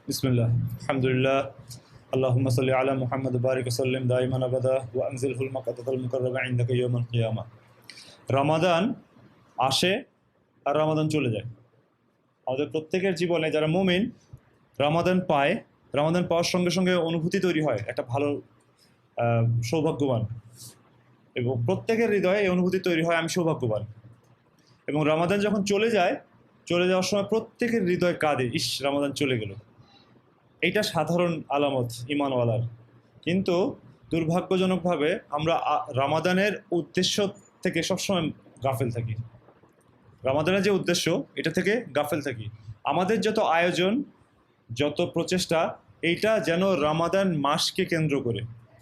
বিসমিল্লাহ, আলহামদুলিল্লাহ, আল্লাহুম্মা সাল্লি আলা মুহাম্মদ বারিক ওয়া সাল্লিম দাইমান আবাদা ওয়া আনজিলহুল মাকাতাল মুকাররামা ইনদাকা ইয়াউমাল কিয়ামা। রমাদান আসে আর রমাদান চলে যায়। আমাদের প্রত্যেকের জীবনে যারা মুমিন রমাদান পায়, রমাদান পাওয়ার সঙ্গে সঙ্গে অনুভূতি তৈরি হয় একটা ভালো সৌভাগ্যবান, এবং প্রত্যেকের হৃদয়ে এই অনুভূতি তৈরি হয় আমি সৌভাগ্যবান। এবং রমাদান যখন চলে যায়, চলে যাওয়ার সময় প্রত্যেকের হৃদয় কাঁদে, ইস রমাদান চলে গেল। এইটা সাধারণ আলামত ঈমানওয়ালার। কিন্তু দুর্ভাগ্যজনকভাবে আমরা রমাদানের উদ্দেশ্য থেকে সবসময় গাফেল থাকি। রমাদানের যে উদ্দেশ্য এটা থেকে গাফেল থাকি। আমাদের যত আয়োজন, যত প্রচেষ্টা, এইটা যেন রমাদান মাসকে কেন্দ্র করে,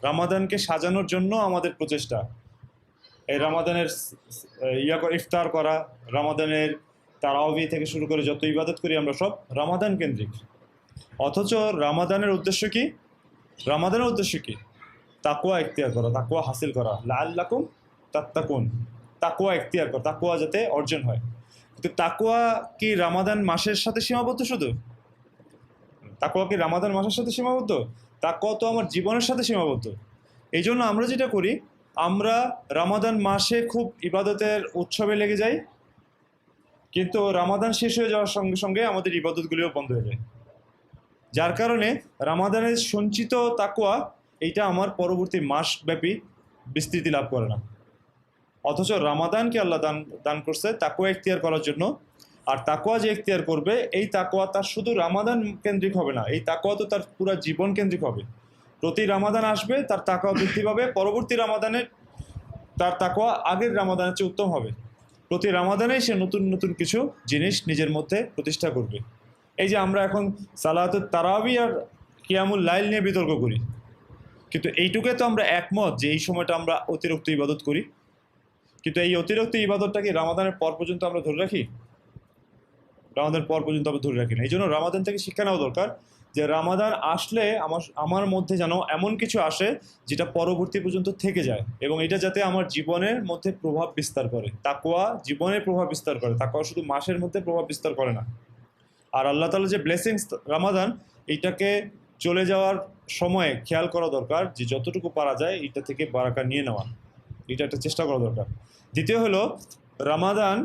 রমাদানকে সাজানোর জন্য আমাদের প্রচেষ্টা। এই রমাদানের ইফতার করা, রমাদানের তারাওয়াহি থেকে শুরু করে যত ইবাদত করি আমরা সব রমাদান কেন্দ্রিক। অথচ রমাদানের উদ্দেশ্য কি? রমাদানের উদ্দেশ্য কি? তাকওয়া ইখতিয়ার করা, তাকওয়া হাসিল করা, লাআল্লাকুম তাত্তাকুন। তাকওয়া ইখতিয়ার করা, তাকওয়া যাতে অর্জন হয়। কিন্তু তাকওয়া কি রমাদান মাসের সাথে সীমাবদ্ধ? শুধু তাকওয়া কি রমাদান মাসের সাথে সীমাবদ্ধ? তাকওয়া তো আমার জীবনের সাথে সীমাবদ্ধ। এই জন্য আমরা যেটা করি, আমরা রমাদান মাসে খুব ইবাদতের উৎসবে লেগে যাই, কিন্তু রমাদান শেষ হয়ে যাওয়ার সঙ্গে সঙ্গে আমাদের ইবাদতগুলিও বন্ধ হয়ে যায়। যার কারণে রমাদানের সঞ্চিত তাকওয়া এইটা আমার পরবর্তী মাসব্যাপী বিস্তৃতি লাভ করে না। অথচ রমাদানকে আল্লাহ দান করছে তাকওয়া ইখতিয়ার করার জন্য। আর তাকওয়া যে ইখতিয়ার করবে, এই তাকওয়া তার শুধু রমাদান কেন্দ্রিক হবে না, এই তাকওয়া তো তার পুরো জীবন কেন্দ্রিক হবে। প্রতি রমাদান আসবে, তার তাকওয়া বৃদ্ধি পাবে, পরবর্তী রমাদানের তার তাকওয়া আগের রমাদানের চেয়ে উত্তম হবে। প্রতি রমাদানেই সে নতুন নতুন কিছু জিনিস নিজের মধ্যে প্রতিষ্ঠা করবে। এই যে আমরা এখন সালাতুত তারাবি আর কিয়ামুল লাইল নিয়ে বিতর্ক করি, কিন্তু এইটুকুতে তো আমরা একমত যে এই সময়টা আমরা অতিরিক্ত ইবাদত করি। কিন্তু এই অতিরিক্ত ইবাদতটাকে রমাদানের পর পর্যন্ত আমরা ধরে রাখি? রমাদান পর পর্যন্ত আমরা ধরে রাখি না। এই জন্য রমাদান থেকে শিক্ষা নেওয়া দরকার যে রমাদান আসলে আমার মধ্যে যেন এমন কিছু আসে যেটা পরবর্তী পর্যন্ত থেকে যায়, এবং এটা যাতে আমার জীবনের মধ্যে প্রভাব বিস্তার করে। তাকওয়া জীবনের প্রভাব বিস্তার করে, তাকওয়া শুধু মাসের মধ্যে প্রভাব বিস্তার করে না। আর আল্লাহ তাআলা যে ব্লেসিংস রমাদান, এইটাকে চলে যাওয়ার সময়ে খেয়াল করা দরকার যে যতটুকু পারা যায় এটা থেকে বারাকা নিয়ে নেওয়া, এটা একটা চেষ্টা করা দরকার। দ্বিতীয় হলো রমাদান,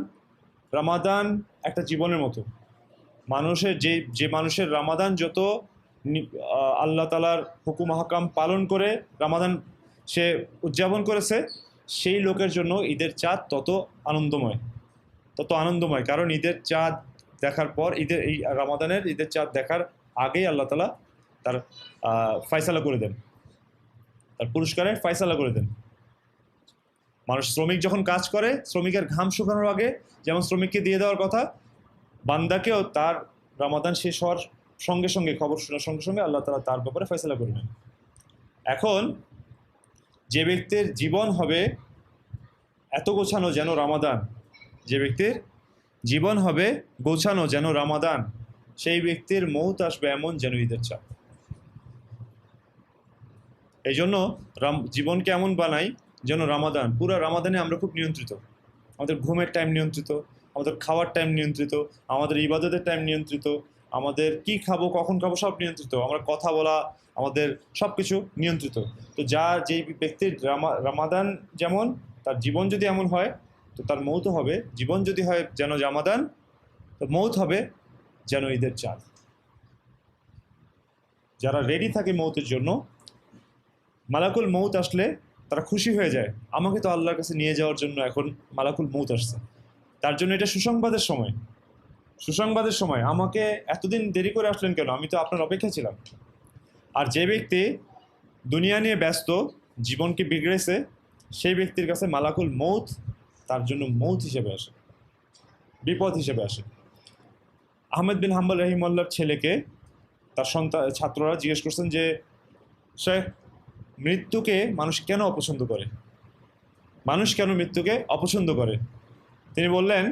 রমাদান একটা জীবনের মতো। মানুষের যে মানুষের রমাদান যত আল্লাহ তাআলার হুকুম আহকাম পালন করে রমাদান সে উদযাপন করেছে, সেই লোকের জন্য ঈদের চাঁদ তত আনন্দময়। কারণ ঈদের চাঁদ দেখার পর, এই রমাদানের ঈদের চাঁদ দেখার আগেই আল্লাহ তাআলা তার ফয়সালা করে দেন, তার পুরস্কারের ফয়সালা করে দেন। মানুষ, শ্রমিক যখন কাজ করে, শ্রমিকের ঘাম শুকানোর আগে যেমন শ্রমিককে দিয়ে দেওয়ার কথা, বান্দাকেও তার রমাদান শেষ হওয়ার সঙ্গে সঙ্গে, খবর শোনার সঙ্গে সঙ্গে আল্লাহ তাআলা তার ব্যাপারে ফয়সালা করে নেন। এখন যে ব্যক্তির জীবন হবে এত গোছানো যেন রমাদান, যে ব্যক্তির জীবন হবে গোছানো যেন রমাদান, সেই ব্যক্তির মৌত আসবে এমন যেন ঈদের চাঁদ। এই জন্য জীবনকে এমন বানাই যেন রমাদান, পুরো রমাদানে আমরা খুব নিয়ন্ত্রিত। আমাদের ঘুমের টাইম নিয়ন্ত্রিত, আমাদের খাওয়ার টাইম নিয়ন্ত্রিত, আমাদের ইবাদতের টাইম নিয়ন্ত্রিত, আমাদের কি খাবো কখন খাবো সব নিয়ন্ত্রিত, আমরা কথা বলা, আমাদের সব কিছু নিয়ন্ত্রিত। তো যেই ব্যক্তির রমাদান যেমন, তার জীবন যদি এমন হয়, তো তার মৌত হবে, জীবন যদি হয় যেন রমাদান, তো মৌত হবে যেন ঈদের চাঁদ। যারা রেডি থাকে মৌতের জন্য, মালাকুল মৌত আসলে তারা খুশি হয়ে যায়, আমাকে তো আল্লাহর কাছে নিয়ে যাওয়ার জন্য এখন মালাকুল মৌত আসছে। তার জন্য এটা সুসংবাদের সময়, সুসংবাদের সময়। আমাকে এতদিন দেরি করে আসলেন কেন? আমি তো আপনার অপেক্ষা ছিলাম। আর যে ব্যক্তি দুনিয়া নিয়ে ব্যস্ত, জীবনকে বিগড়েছে, সেই ব্যক্তির কাছে মালাকুল মৌত তার জন্য মৌত হিসেবে আসে, বিপদ হিসেবে আসে। আহমেদ বিন হাম্বল রহিমাহুল্লাহর ছেলেকে তার ছাত্ররা জিজ্ঞেস করছেন যে, শেখ, মৃত্যুকে মানুষ কেন অপছন্দ করে? মানুষ কেন মৃত্যুকে অপছন্দ করে? তিনি বললেন,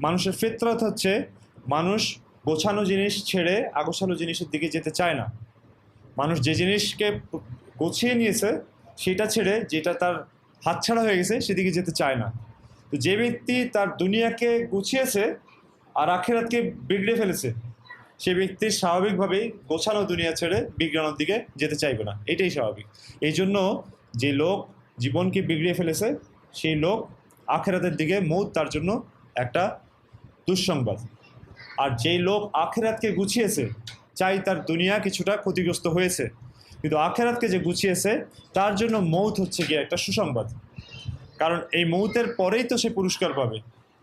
মানুষের ফিতরত হচ্ছে মানুষ গোছানো জিনিস ছেড়ে আগোছালো জিনিসের দিকে যেতে চায় না। মানুষ যে জিনিসকে গোছিয়ে নিয়েছে সেটা ছেড়ে যেটা তার হাতছাড়া হয়ে গেছে সেদিকে যেতে চায় না। তো যে ব্যক্তি তার দুনিয়াকে গুছিয়েছে আর আখিরাতকে বিগড়ে ফেলেছে, সে ব্যক্তি স্বাভাবিকভাবেই গোছানো দুনিয়া ছেড়ে বিজ্ঞানের দিকে যেতে চাইবে না, এটাই স্বাভাবিক। এই জন্য যে লোক জীবনকে বিগড়িয়ে ফেলেছে সেই লোক আখেরাতের দিকে মৌত তার জন্য একটা দুঃসংবাদ। আর যেই লোক আখেরাতকে গুছিয়েছে, চাই তার দুনিয়া কিছুটা ক্ষতিগ্রস্ত হয়েছে, কিন্তু আখেরাতকে যে গুছিয়েছে তার জন্য মৌত হচ্ছে গিয়ে একটা সুসংবাদ। কারণ এই মৌতের পরেই তো সে পুরস্কার পাবে,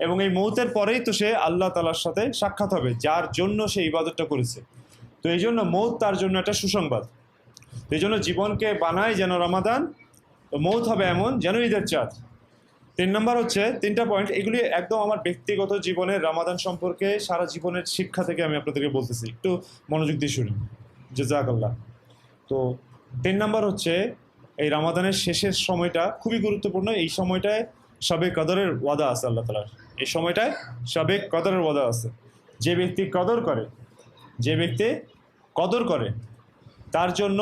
এবং এই মৌতের পরেই তো সে আল্লাহ তাআলার সাথে সাক্ষাৎ হবে যার জন্য সে ইবাদতটা করেছে। তো এই জন্য মৌত তার জন্য একটা সুসংবাদ। তো এই জন্য জীবনকে বানায় যেন রমাদান, তো মৌত হবে এমন যেন ঈদের চাঁদ। 3 নম্বর হচ্ছে 3টা পয়েন্ট, এগুলি একদম আমার ব্যক্তিগত জীবনের রমাদান সম্পর্কে সারা জীবনের শিক্ষা থেকে আমি আপনাদেরকে বলতেছি, একটু মনোযোগ দিয়ে শুনুন, জাযাকাল্লাহ। তো 3 নম্বর হচ্ছে এই রমাদানের শেষের সময়টা খুবই গুরুত্বপূর্ণ। এই সময়টায় শবে কদরের ওয়াদা আছে আল্লাহ তাআলার, এই সময়টায় শবে কদরের ওয়াদা আছে। যে ব্যক্তি কদর করে, যে ব্যক্তি কদর করে তার জন্য,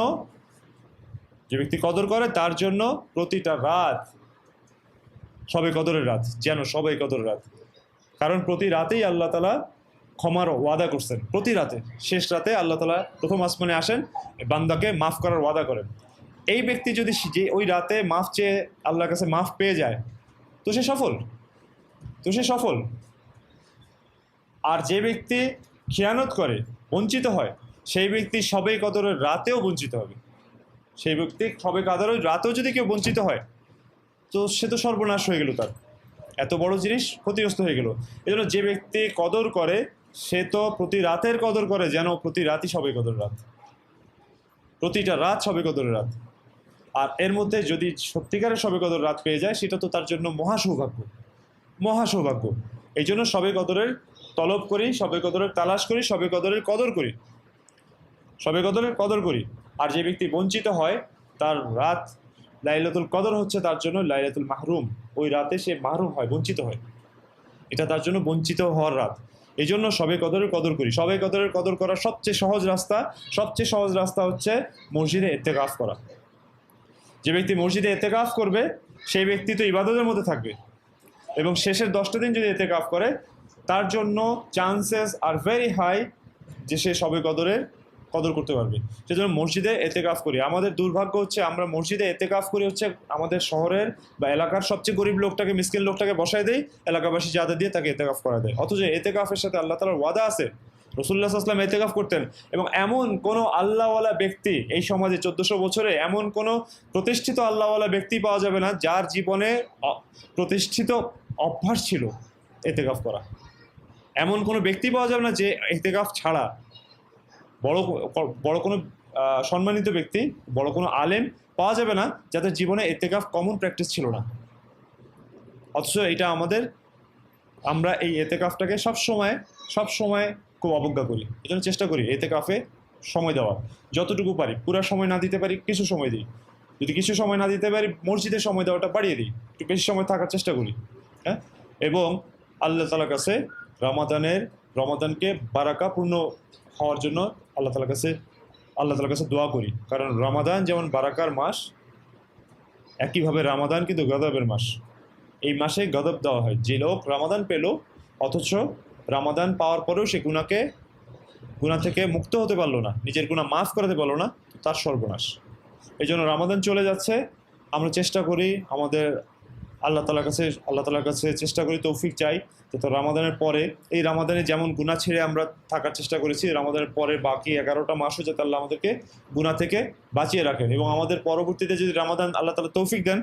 যে ব্যক্তি কদর করে তার জন্য প্রতিটা রাত শবে কদরের রাত, যেন শবে কদরের রাত। কারণ প্রতি রাতেই আল্লাহ তাআলা ক্ষমার ওয়াদা করছেন। প্রতি রাতে, শেষ রাতে আল্লাহ তাআলা প্রথম আসমানে আসেন, বান্দাকে মাফ করার ওয়াদা করেন। এই ব্যক্তি যদি যে ওই রাতে মাফ চেয়ে আল্লাহর কাছে মাফ পেয়ে যায় তো সে সফল, তো সে সফল। আর যে ব্যক্তি খিয়ানত করে, বঞ্চিত হয়, সেই ব্যক্তি শবে কদরের রাতেও বঞ্চিত হবে। সেই ব্যক্তি শবে কদরের রাতেও যদি কেউ বঞ্চিত হয় তো সে তো সর্বনাশ হয়ে গেল, তার এত বড় জিনিস ক্ষতিগ্রস্ত হয়ে গেল। এই জন্য যে ব্যক্তি কদর করে সে তো প্রতি রাতের কদর করে, যেন প্রতি রাতই শবে কদর রাত, প্রতিটা রাত শবে কদরের রাত। আর এর মধ্যে যদি সত্যিকারের শবে কদর রাত পেয়ে যায় সেটা তো তার জন্য মহা সৌভাগ্য, মহা সৌভাগ্য। এই জন্য শবে কদরের তলব করি, শবে কদরের তালাশ করি, শবে কদরের কদর করি, শবে কদরের কদর করি। আর যে ব্যক্তি বঞ্চিত হয় তার রাত লাইলাতুল কদর হচ্ছে তার জন্য লাইলাতুল মাহরুম, ওই রাতে সে মাহরুম হয়, বঞ্চিত হয়, এটা তার জন্য বঞ্চিত হওয়ার রাত। এই জন্য শবে কদরের কদর করি। শবে কদরের কদর করার সবচেয়ে সহজ রাস্তা, সবচেয়ে সহজ রাস্তা হচ্ছে মসজিদে ইতিকাফ করা। যে ব্যক্তি মসজিদে ইতিকাফ করবে সেই ব্যক্তি তো ইবাদতের মধ্যে থাকবে, এবং শেষের 10টা দিন যদি ইতিকাফ করে তার জন্য চান্সেস আর ভেরি হাই যে সে শবে কদরের কদর করতে পারবে। সেজন্য মসজিদে ইতিকাফ করি। আমাদের দুর্ভাগ্য হচ্ছে আমরা মসজিদে ইতিকাফ করি হচ্ছে আমাদের শহরের বা এলাকার সবচেয়ে গরিব লোকটাকে, মিসকিন লোকটাকে বসায় দেয়, এলাকাবাসী চাঁদা দিয়ে তাকে ইতিকাফ করা দেয়। অথচ ইতিকাফের সাথে আল্লাহ তাআলার ওয়াদা আছে। রাসূলুল্লাহ সাল্লাল্লাহু আলাইহি ওয়াসাল্লাম ইতিকাফ করতেন, এবং এমন কোনো আল্লাহওয়ালা ব্যক্তি এই সমাজে 1400 বছরে এমন কোনো প্রতিষ্ঠিত আল্লাহওয়ালা ব্যক্তি পাওয়া যাবে না যার জীবনে প্রতিষ্ঠিত অভ্যাস ছিল ইতিকাফ করা। এমন কোনো ব্যক্তি পাওয়া যাবে না যে ইতিকাফ ছাড়া, বড় বড় কোনো সম্মানিত ব্যক্তি, বড় কোনো আলেম পাওয়া যাবে না যাদের জীবনে ইতিকাফ কমন প্র্যাকটিস ছিল না। অথচ এটা আমাদের, আমরা এই ইতিকাফটাকে সবসময় খুব অবজ্ঞা করি। এই জন্য চেষ্টা করি ইতিকাফে সময় দেওয়ার, যতটুকু পারি। পুরো সময় না দিতে পারি, কিছু সময় দিই। যদি কিছু সময় না দিতে পারি মসজিদে সময় দেওয়াটা বাড়িয়ে দিই, একটু বেশি সময় থাকার চেষ্টা করি। হ্যাঁ, এবং আল্লাহ তাআলার কাছে রমাদানকে বারাকাপূর্ণ হওয়ার জন্য আল্লাহ তাআলার কাছে দোয়া করি। কারণ রমাদান যেমন বারাকার মাস, একইভাবে রমাদান কিন্তু গজবের মাস। এই মাসে গজব দেওয়া হয়। যে লোক রমাদান পেল অথচ রমাদান পাওয়ার পরেও সে গুনাহ থেকে মুক্ত হতে পারলো না, নিজের গুনাহ মাফ করাতে পারলো না, তার সর্বনাশ। এই জন্য রমাদান চলে যাচ্ছে, আমরা চেষ্টা করি আমাদের আল্লাহ তাআলার কাছে চেষ্টা করি, তৌফিক চাই যাতে রমাদানের পরে, এই রমাদানে যেমন গুনাহ ছেড়ে আমরা থাকার চেষ্টা করেছি, রমাদানের পরে বাকি 11টা মাসও যাতে আল্লাহ আমাদেরকে গুনাহ থেকে বাঁচিয়ে রাখেন, এবং আমাদের পরবর্তীতে যদি রমাদান আল্লাহ তাআলা তৌফিক দেন,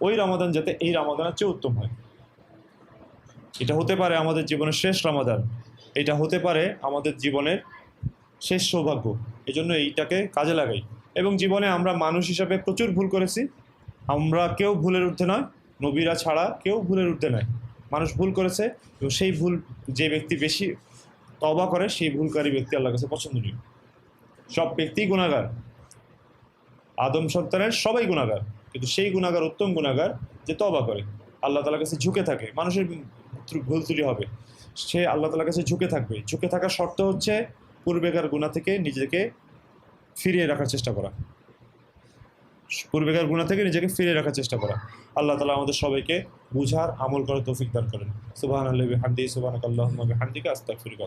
ওই রমাদান যাতে এই রমাদানের চেয়ে উত্তম হয়। এটা হতে পারে আমাদের জীবনের শেষ রমাদান, এটা হতে পারে আমাদের জীবনের শেষ সৌভাগ্য। এই জন্য এইটাকে কাজে লাগাই। এবং জীবনে আমরা মানুষ হিসাবে প্রচুর ভুল করেছি, আমরা কেউ ভুলের ঊর্ধ্বে নয়, নবীরা ছাড়া কেউ ভুলের ঊর্ধ্বে নয়। মানুষ ভুল করেছে, এবং সেই ভুল যে ব্যক্তি বেশি তওবা করে সেই ভুলকারী ব্যক্তি আল্লাহর কাছে পছন্দনীয়। সব ব্যক্তিই গুনাহগার, আদম সন্তানের সবাই গুনাহগার, কিন্তু সেই গুনাহগার উত্তম গুনাহগার যে তওবা করে, আল্লাহ তাআলার কাছে ঝুঁকে থাকে। মানুষের ভুল ত্রুটি হবে, সে আল্লাহ তাআলার কাছে ঝুঁকে থাকবে। ঝুঁকে থাকার শর্ত হচ্ছে পূর্বেকার গুনাহ থেকে নিজেকে ফিরিয়ে রাখার চেষ্টা করা, পূর্বেকার গুনাহ থেকে নিজেকে ফিরিয়ে রাখার চেষ্টা করা। আল্লাহ তাআলা আমাদের সবাইকে বুঝার, আমল করার তৌফিক দান করেন। সুবহানাল্লাহি ওয়া বিহামদিহি, সুবহানাকাল্লাহুম্মা ওয়া বিহামদিকা, আস্তাগফিরুকা।